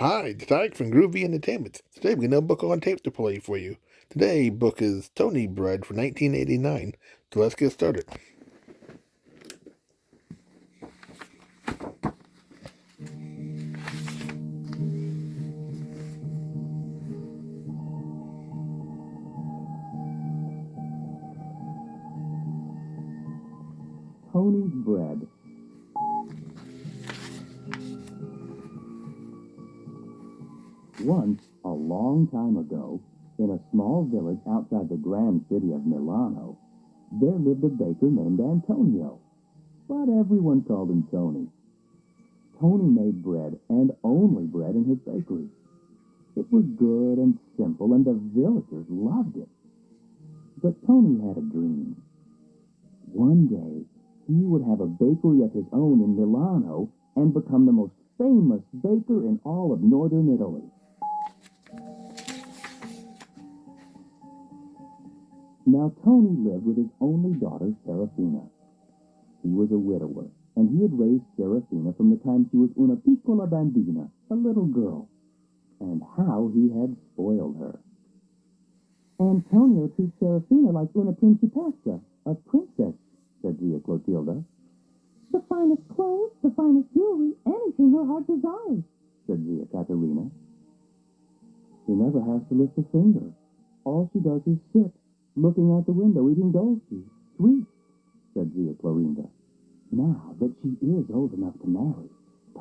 Hi, it's Ike from Groovy Entertainment. Today we got a book on tape to play for you. Today book is Tony Bread for 1989. So let's get started. Tony's Bread. Once, a long time ago, in a small village outside the grand city of Milano, there lived a baker named Antonio. But everyone called him Tony. Tony made bread, and only bread, in his bakery. It was good and simple, and the villagers loved it. But Tony had a dream. One day, he would have a bakery of his own in Milano and become the most famous baker in all of northern Italy. Now, Tony lived with his only daughter, Serafina. He was a widower, and he had raised Serafina from the time she was una piccola bambina, a little girl. And how he had spoiled her. Antonio treats Serafina like una principessa, a princess, said Zia Clotilda. The finest clothes, the finest jewelry, anything her heart desires, said Zia Caterina. She never has to lift a finger. All she does is sit, looking out the window, eating dolces, sweets, said Zia Clorinda. Now that she is old enough to marry,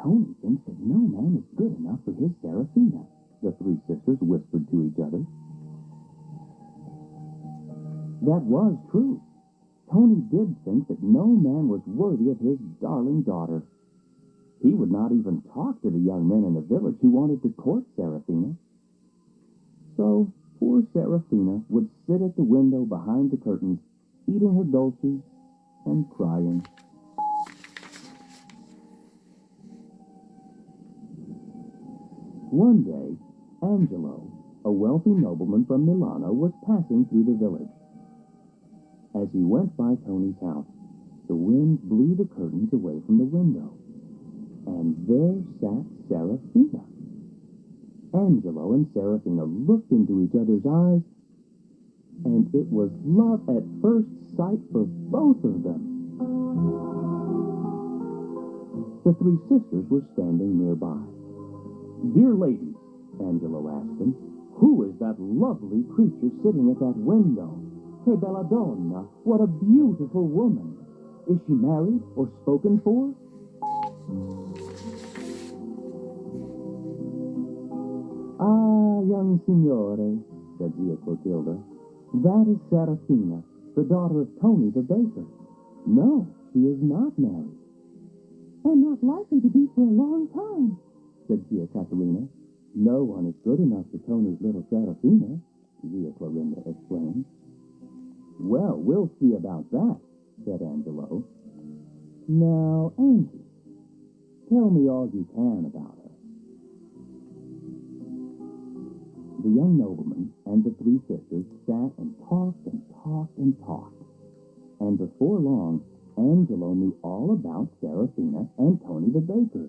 Tony thinks that no man is good enough for his Serafina, the three sisters whispered to each other. That was true. Tony did think that no man was worthy of his darling daughter. He would not even talk to the young men in the village who wanted to court Serafina. So poor Serafina would sit at the window behind the curtains, eating her dolces and crying. One day, Angelo, a wealthy nobleman from Milano, was passing through the village. As he went by Tony's house, the wind blew the curtains away from the window, and there sat Serafina. Angelo and Serafina looked into each other's eyes, and it was love at first sight for both of them. The three sisters were standing nearby. Dear ladies, Angelo asked them, who is that lovely creature sitting at that window? Che bella donna, what a beautiful woman. Is she married or spoken for? Ah, young signore, said Zia Clotilda, that is Serafina, the daughter of Tony the baker. No, she is not married. And not likely to be for a long time, said Zia Caterina. No one is good enough for Tony's little Serafina, Zia Clorinda explained. Well, we'll see about that, said Angelo. Now, Angie, tell me all you can about her. The young nobleman and the three sisters sat and talked and talked and talked. And before long, Angelo knew all about Serafina and Tony the baker.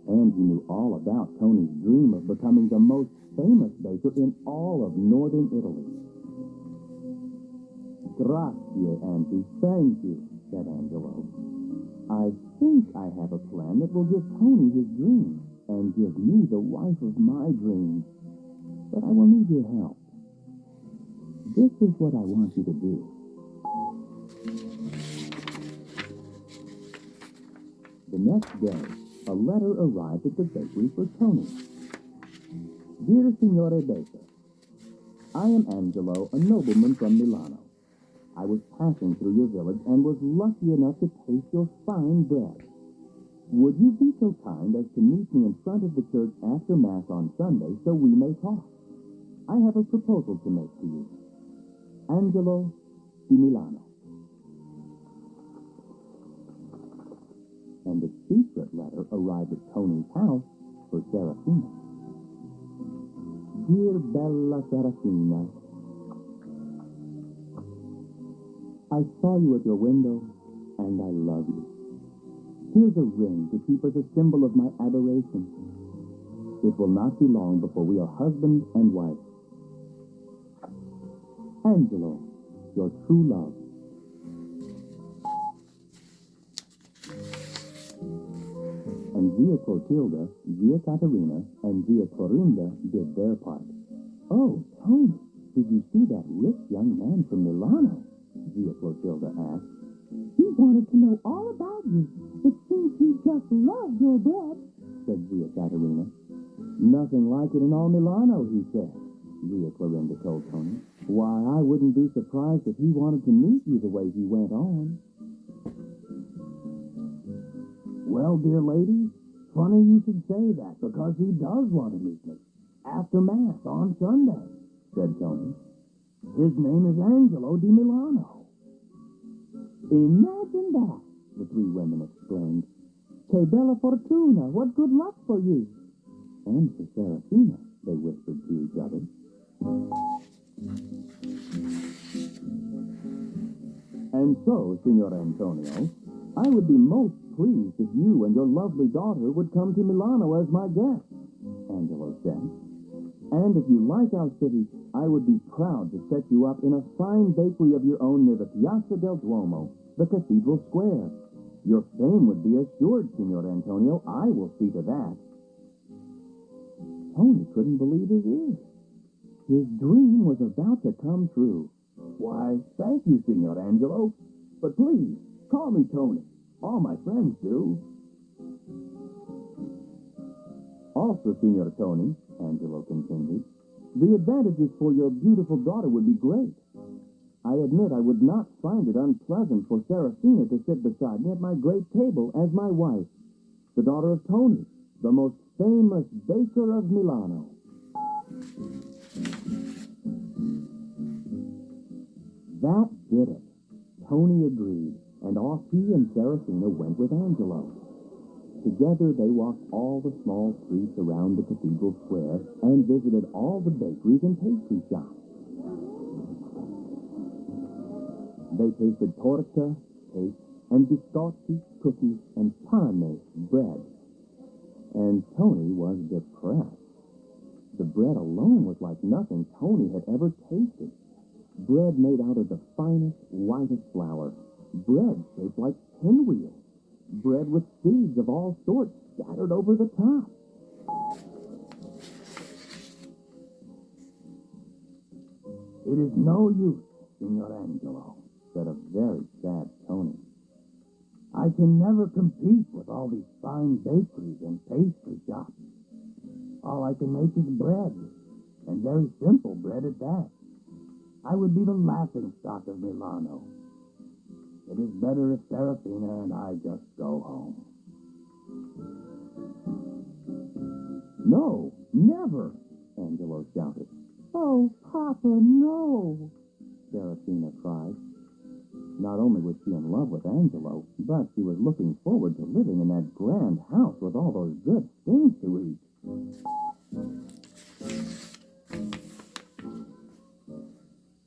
And he knew all about Tony's dream of becoming the most famous baker in all of northern Italy. Grazie, Auntie, thank you, said Angelo. I think I have a plan that will give Tony his dream and give me the wife of my dreams. But I will need your help. This is what I want you to do. The next day, a letter arrived at the bakery for Tony. Dear Signore Baker, I am Angelo, a nobleman from Milano. I was passing through your village and was lucky enough to taste your fine bread. Would you be so kind as to meet me in front of the church after Mass on Sunday so we may talk? I have a proposal to make to you. Angelo di Milano. And a secret letter arrived at Tony's house for Serafina. Dear bella Serafina, I saw you at your window, and I love you. Here's a ring to keep as a symbol of my adoration. It will not be long before we are husband and wife. Angelo, your true love. And Zia Clotilda, Zia Caterina, and Zia Clorinda did their part. Oh, Tony, did you see that rich young man from Milano? Zia Clotilda asked. He wanted to know all about you. It seems he just loved your bread, said Zia Caterina. Nothing like it in all Milano, he said, Zia Clorinda told Tony. Why, I wouldn't be surprised if he wanted to meet you the way he went on. Well, dear lady, funny you should say that, because he does want to meet me. After Mass on Sunday, said Tony. His name is Angelo di Milano. Imagine that, the three women exclaimed. Che bella fortuna, what good luck for you. And for Serafina, they whispered to each other. And so, Signor Antonio, I would be most pleased if you and your lovely daughter would come to Milano as my guest, Angelo said. And if you like our city, I would be proud to set you up in a fine bakery of your own near the Piazza del Duomo, the Cathedral Square. Your fame would be assured, Signor Antonio. I will see to that. Tony couldn't believe his ears. His dream was about to come true. Why, thank you, Signor Angelo. But please, call me Tony. All my friends do. Also, Signor Tony, Angelo continued, the advantages for your beautiful daughter would be great. I admit I would not find it unpleasant for Serafina to sit beside me at my great table as my wife, the daughter of Tony, the most famous baker of Milano. That did it. Tony agreed, and off he and Serafina went with Angelo. Together they walked all the small streets around the Cathedral Square and visited all the bakeries and pastry shops. They tasted torta, cake, and biscotti, cookies, and pane, bread. And Tony was depressed. The bread alone was like nothing Tony had ever tasted. Bread made out of the finest, whitest flour. Bread shaped like pinwheels. Bread with seeds of all sorts scattered over the top. It is no use, Signor Angelo, said a very sad Tony. I can never compete with all these fine bakeries and pastry shops. All I can make is bread, and very simple bread at that. I would be the laughing stock of Milano. It is better if Serafina and I just go home. No, never, Angelo shouted. Oh, Papa, no, Serafina cried. Not only was she in love with Angelo, but she was looking forward to living in that grand house with all those good things to eat.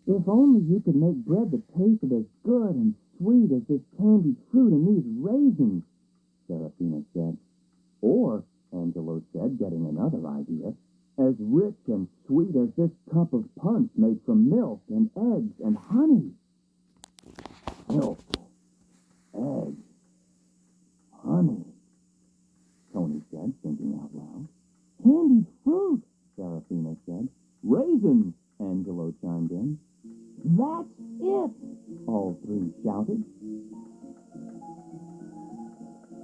If only you could make bread that tasted as good and sweet as this candied fruit and these raisins, Serafina said. Or, Angelo said, getting another idea, as rich and sweet as this cup of punch made from milk and eggs and honey. Milk, eggs, honey, Tony said, thinking out loud. Candied fruit, Serafina said. Raisins, Angelo chimed in. That's it, all three shouted.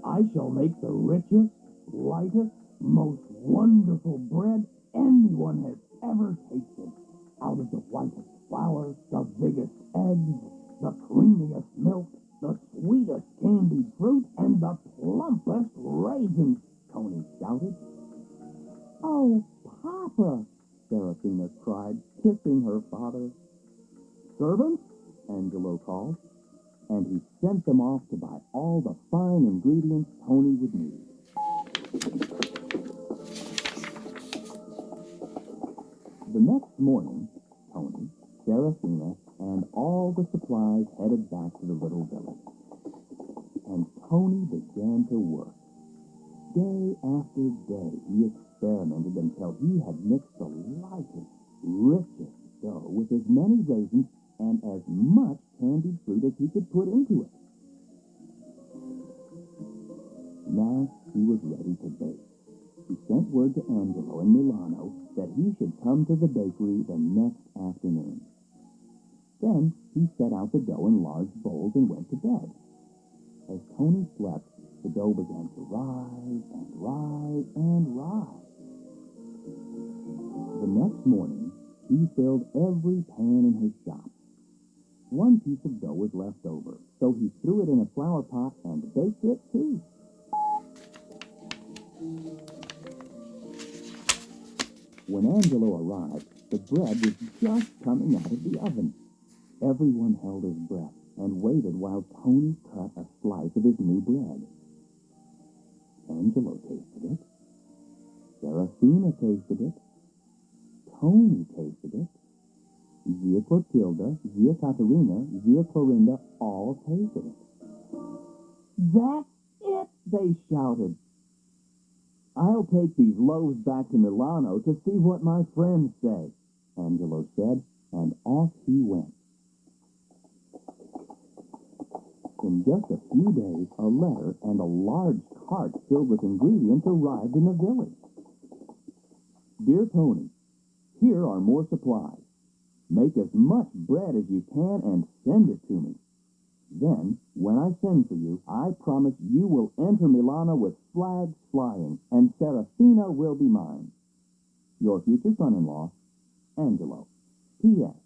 I shall make the richest, lightest, most wonderful bread anyone has ever tasted. Out of the whitest flour, the biggest eggs, the creamiest milk, the sweetest candied fruit, and the plumpest raisins, Tony shouted. Oh, Papa, Serafina cried, kissing her father. Servants, Angelo called, and he sent them off to buy all the fine ingredients Tony would need. The next morning, Tony, Serafina, and all the supplies headed back to the little village. And Tony began to work. Day after day, he experimented until he had mixed the lightest, richest dough with as many raisins and as much candied fruit as he could put into it. Now he was ready to bake. He sent word to Angelo in Milano that he should come to the bakery the next afternoon. Then he set out the dough in large bowls and went to bed. As Tony slept, the dough began to rise and rise and rise. The next morning, he filled every pan in his shop. One piece of dough was left over, so he threw it in a flower pot and baked it too. When Angelo arrived, the bread was just coming out of the oven. Everyone held his breath and waited while Tony cut a slice of his new bread. Angelo tasted it. Serafina tasted it. Tony tasted it. Zia Clotilda, Zia Caterina, Zia Clorinda all tasted it. "That's it!" they shouted. "I'll take these loaves back to Milano to see what my friends say," Angelo said, and off he went. In just a few days, a letter and a large cart filled with ingredients arrived in the village. "Dear Tony, here are more supplies. Make as much bread as you can and send it to me. Then, when I send for you, I promise you will enter Milano with flags flying, and Serafina will be mine. Your future son-in-law, Angelo. P.S.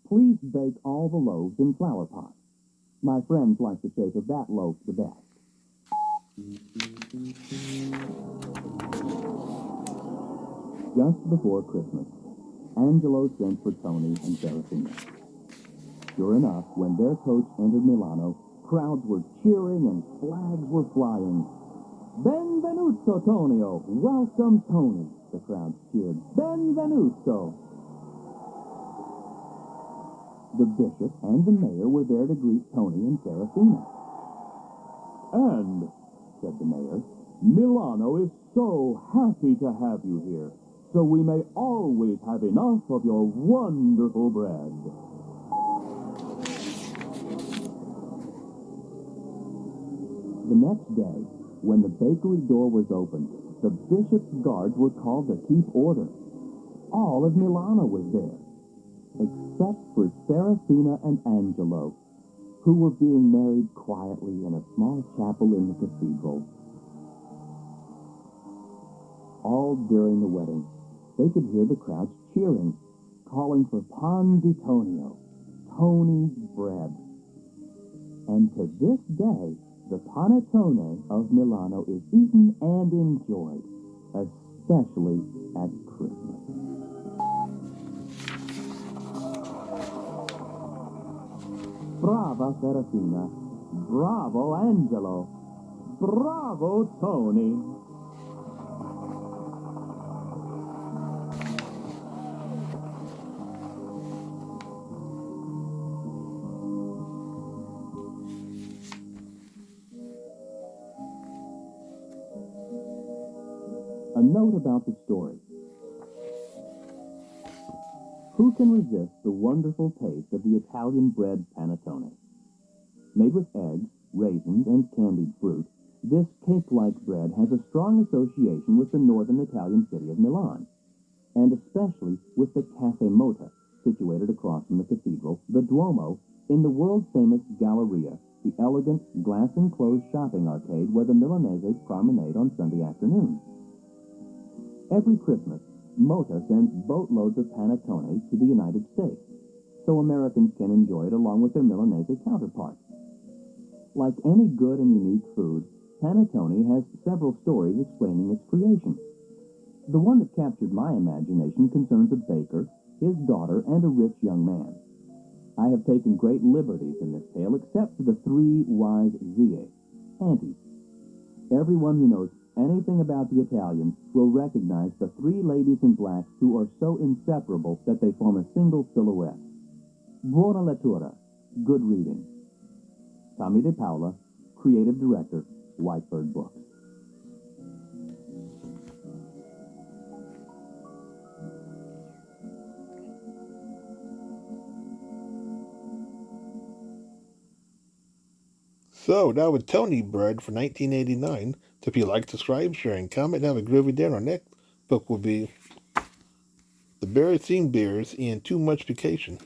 Please bake all the loaves in flower pots. My friends like the shape of that loaf the best." Just before Christmas, Angelo sent for Tony and Serafina. Sure enough, when their coach entered Milano, crowds were cheering and flags were flying. "Benvenuto, Tonio! Welcome, Tony!" the crowds cheered. "Benvenuto!" The bishop and the mayor were there to greet Tony and Serafina. "And," said the mayor, "Milano is so happy to have you here, so we may always have enough of your wonderful bread." The next day, when the bakery door was opened, the bishop's guards were called to keep order. All of Milano was there, except for Serafina and Angelo, who were being married quietly in a small chapel in the cathedral. All during the wedding, they could hear the crowds cheering, calling for Pan di Tonio, Tony's bread. And to this day, the panettone of Milano is eaten and enjoyed, especially at Christmas. Brava Serafina, bravo Angelo, bravo Tony. A note about the story. Who can resist the wonderful taste of the Italian bread panettone? Made with eggs, raisins, and candied fruit, this cake-like bread has a strong association with the northern Italian city of Milan, and especially with the Caffè Motta, situated across from the cathedral, the Duomo, in the world-famous Galleria, the elegant, glass-enclosed shopping arcade where the Milanese promenade on Sunday afternoons. Every Christmas, Motta sends boatloads of panettone to the United States, so Americans can enjoy it along with their Milanese counterparts. Like any good and unique food, panettone has several stories explaining its creation. The one that captured my imagination concerns a baker, his daughter, and a rich young man. I have taken great liberties in this tale except for the three wise Zie, aunties. Everyone who knows anything about the Italians will recognize the three ladies in black who are so inseparable that they form a single silhouette. Buona lettura, good reading. Tommy De Paola, creative director, Whitebird Books. So that was Tony Bread for 1989. So if you like, subscribe, share, and comment, have a groovy day. Our next book will be The Berry Scene Beers and Too Much Vacation.